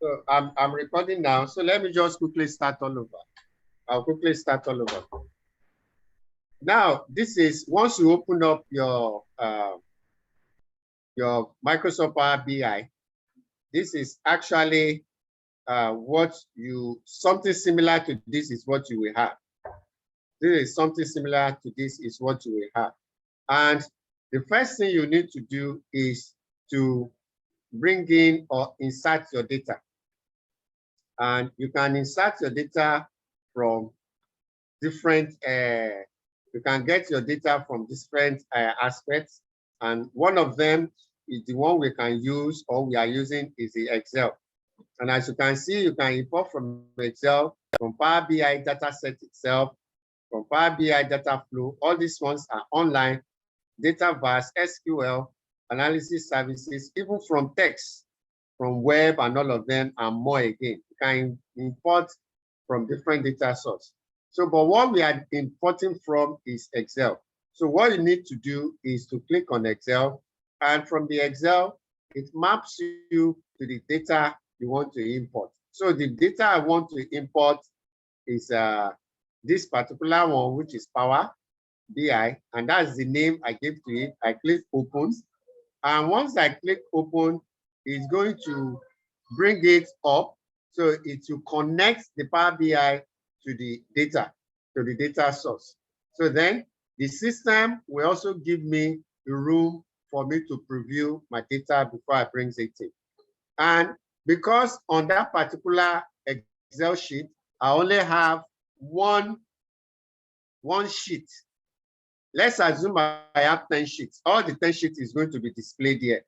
So I'm recording now. So let me just quickly start all over. I'll quickly start all over. Now, this is once you open up your Microsoft Power BI, this is actually something similar to this is what you will have. This is something similar to this is what you will have. And the first thing you need to do is to bring in or insert your data. And you can insert your data from different, you can get your data from different aspects. And one of them is the one we can use or we are using is the Excel. And as you can see, you can import from Excel, from Power BI data set itself, from Power BI data flow. All these ones are online, data vars, SQL, analysis services, even from text, from web and all of them and more again. You can import from different data sources. So, but what we are importing from is Excel. So what you need to do is to click on Excel, and from the Excel, it maps you to the data you want to import. So the data I want to import is this particular one, which is Power BI, and that's the name I gave to it. I click open, and once I click open, it's going to bring it up. So it will connect the Power BI to the data source. So then the system will also give me the room for me to preview my data before I bring it in. And because on that particular Excel sheet, I only have one sheet. Let's assume I have 10 sheets. All the 10 sheets is going to be displayed here.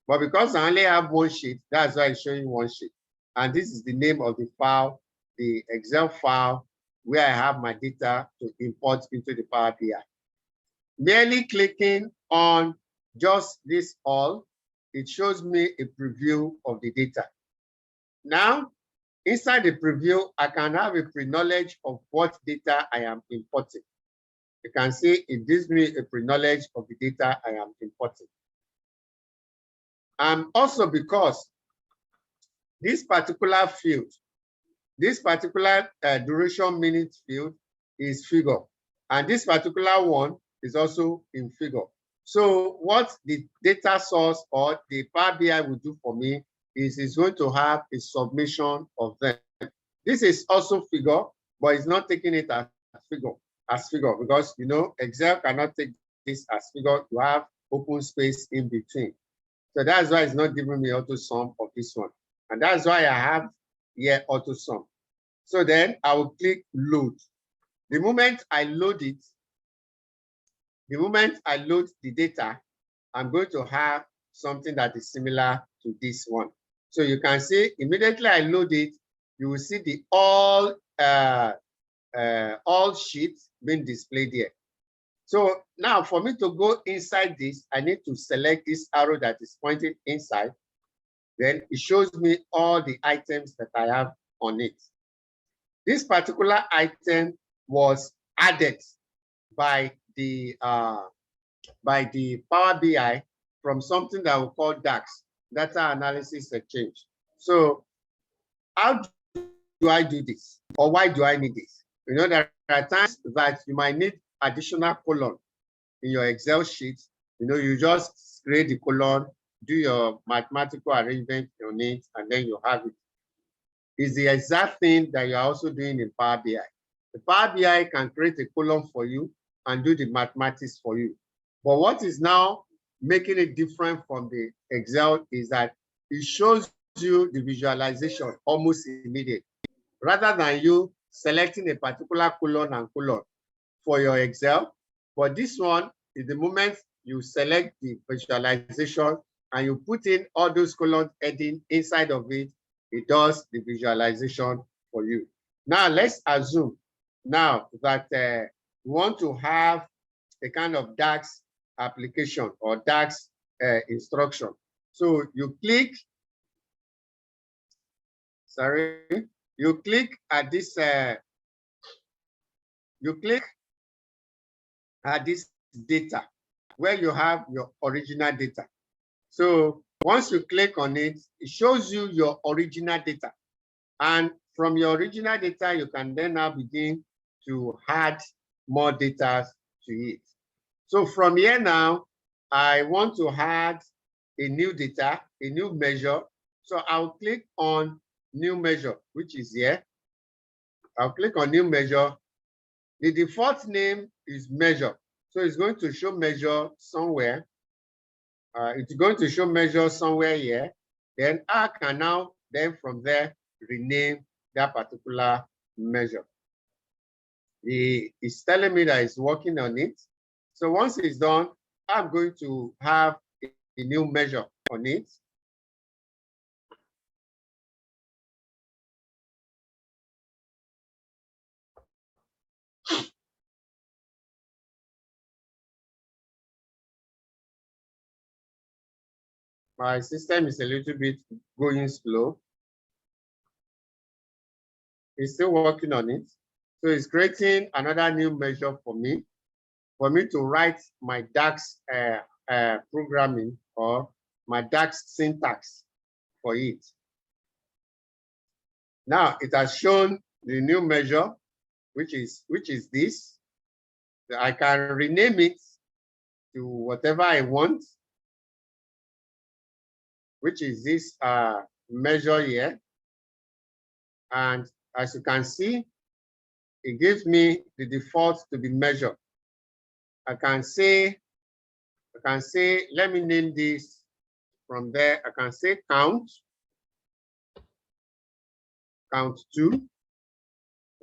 But because I only have one sheet, that's why it's showing one sheet. And this is the name of the file, the Excel file, where I have my data to import into the Power BI. Merely clicking on just this all, it shows me a preview of the data. Now, inside the preview, I can have a pre-knowledge of what data I am importing. You can see it gives me a pre-knowledge of the data I am importing. And also because this particular field, this particular duration minute field is figure. And this particular one is also in figure. So what the data source or the Power BI will do for me is it's going to have a submission of them. This is also figure, but it's not taking it as figure because, you know, Excel cannot take this as figure. You have open space in between. So that's why it's not giving me auto sum of this one. And that's why I have here auto sum. So then I will click load. The moment I load it, the moment I load the data, I'm going to have something that is similar to this one. So you can see immediately I load it, you will see the all sheets being displayed here. So now for me to go inside this, I need to select this arrow that is pointing inside. Then it shows me all the items that I have on it. This particular item was added by the Power BI from something that we call DAX, Data Analysis Exchange. So how do I do this? Or why do I need this? You know, there are times that you might need additional column in your Excel sheet. You know, you just create the column, do your mathematical arrangement on it, and then you have it. It's the exact thing that you're also doing in Power BI. The Power BI can create a column for you and do the mathematics for you. But what is now making it different from the Excel is that it shows you the visualization almost immediately. Rather than you selecting a particular column and column for your Excel, but this one is the moment you select the visualization and you put in all those columns heading inside of it, it does the visualization for you. Now let's assume now that we want to have a kind of DAX application or DAX instruction. So you click, you click at this, data where you have your original data. So Once you click on it, it shows you your original data. And from your original data, you can then now begin to add more data to it. So from here now, I want to add a new data, a new measure. So I'll click on new measure, which is here. I'll click on new measure. The default name is measure. So it's going to show measure somewhere. It's going to show measure somewhere here. Then I can now, then from there, rename that particular measure. It's telling me that it's working on it. So once it's done, I'm going to have a new measure on it. My system is a little bit going slow. It's still working on it. So it's creating another new measure for me to write my DAX programming or my DAX syntax for it. Now it has shown the new measure, which is this. I can rename it to whatever I want, which is this measure here. And as you can see, it gives me the default to be measured. I can say, let me name this from there. I can say count 2.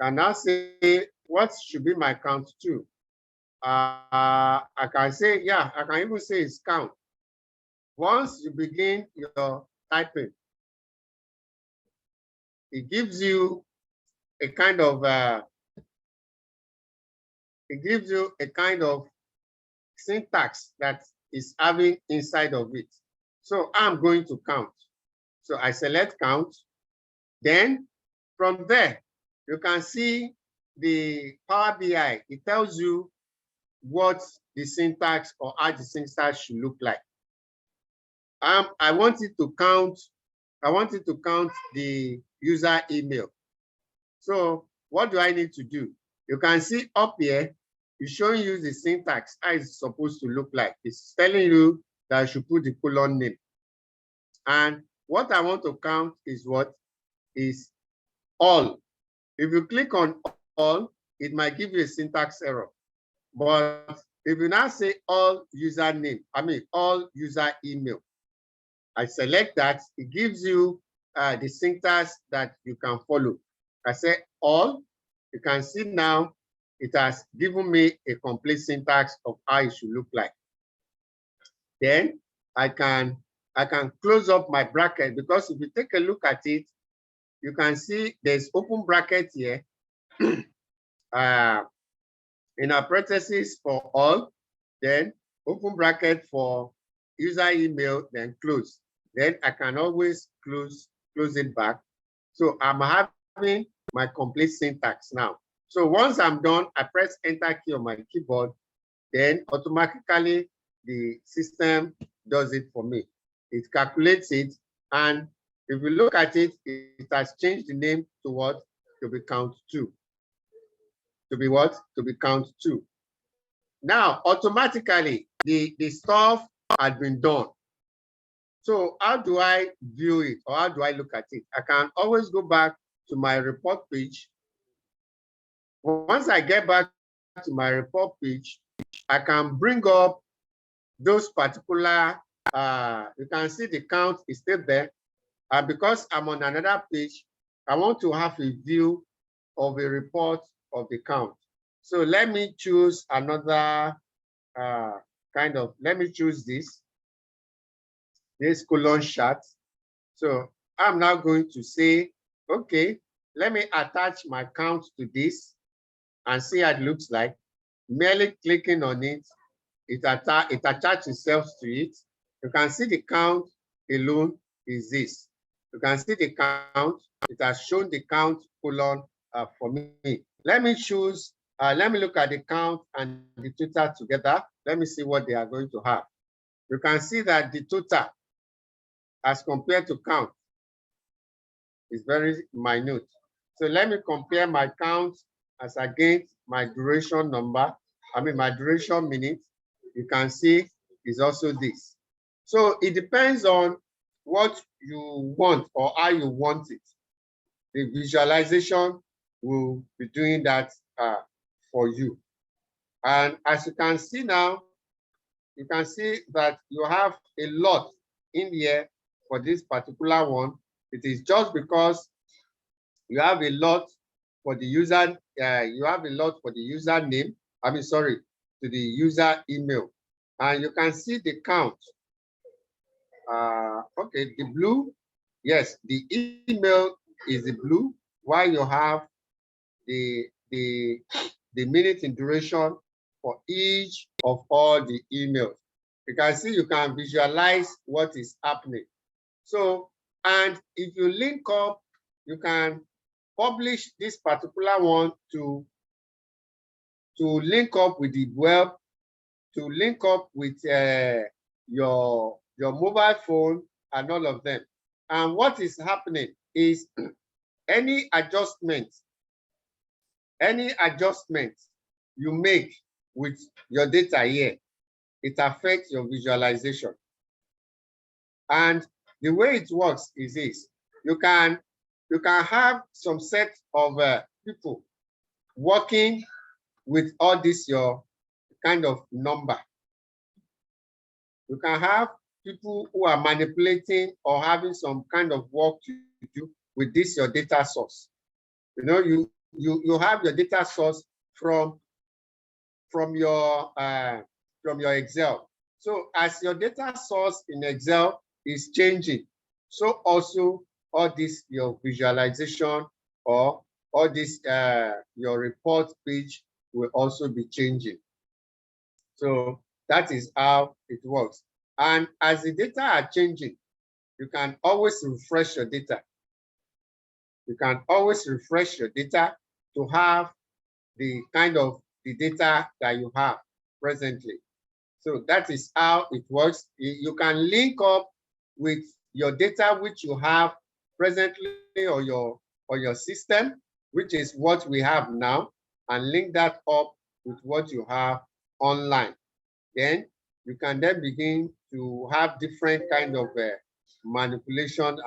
I can now say, what should be my count 2? I can say, yeah, I can even say it's count. Once you begin your typing, it gives you a kind of syntax that is having inside of it. So I'm going to count. So I select count. Then from there, you can see the Power BI. It tells you what the syntax or how the syntax should look like. I want it to count the user email. So what do I need to do? You can see up here, it's showing you the syntax, how it's supposed to look like. It's telling you that I should put the colon name. And what I want to count is what? Is all. If you click on all, it might give you a syntax error. But if you now say all username, all user email, I select that, it gives you the syntax that you can follow. I say all, you can see now it has given me a complete syntax of how it should look like. Then I can close up my bracket, because if you take a look at it, you can see there's open bracket here in our parentheses for all, then open bracket for user email, then close. Then I can always close it back. So I'm having my complete syntax now. So once I'm done, I press enter key on my keyboard, then automatically the system does it for me. It calculates it, and if you look at it, it has changed the name to what? To be count 2. To be what? To be count 2. Now, automatically, the stuff had been done. So how do I view it, or how do I look at it? I can always go back to my report page. Once I get back to my report page, I can bring up those particular, you can see the count is still there. And because I'm on another page, I want to have a view of a report of the count. So let me choose another let me choose this colon chart. So I'm now going to say, okay, let me attach my count to this and see how it looks like. Merely clicking on it, it attaches itself to it. You can see the count alone is this. You can see the count. It has shown the count colon for me. Let me choose, let me look at the count and the total together. Let me see what they are going to have. You can see that the total as compared to count is very minute. So let me compare my count as against my duration number. I mean, my duration minute. You can see is also this. So it depends on what you want or how you want it. The visualization will be doing that for you. And as you can see now, you can see that you have a lot in here for this particular one. It is just because you have a lot for the user, you have a lot for the username. I mean, sorry, to the user email. And you can see the count. Okay, the blue, yes, the email is the blue, while you have the minute in duration for each of all the emails. You can see, you can visualize what is happening. So, and if you link up, you can publish this particular one to link up with the web, to link up with your mobile phone and all of them. And what is happening is any adjustment you make with your data here, it affects your visualization. And the way it works is this: you can have some set of people working with all this your kind of number. You can have people who are manipulating or having some kind of work to do with this your data source. You know, you have your data source from your Excel. So as your data source in Excel is changing, so also all this your visualization or all this your report page will also be changing. So that is how it works. And as the data are changing, you can always refresh your data. You can always refresh your data to have the kind of the data that you have presently. So that is how it works. You can link up with your data which you have presently or your system, which is what we have now, and link that up with what you have online. Then you can then begin to have different kind of manipulation.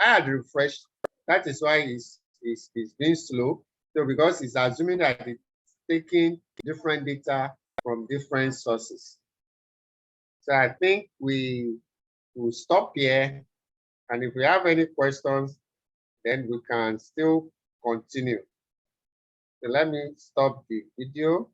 I had refreshed. That is why it's being slow. So because it's assuming that it's taking different data from different sources. So I think we will stop here. And if we have any questions, then we can still continue. So let me stop the video.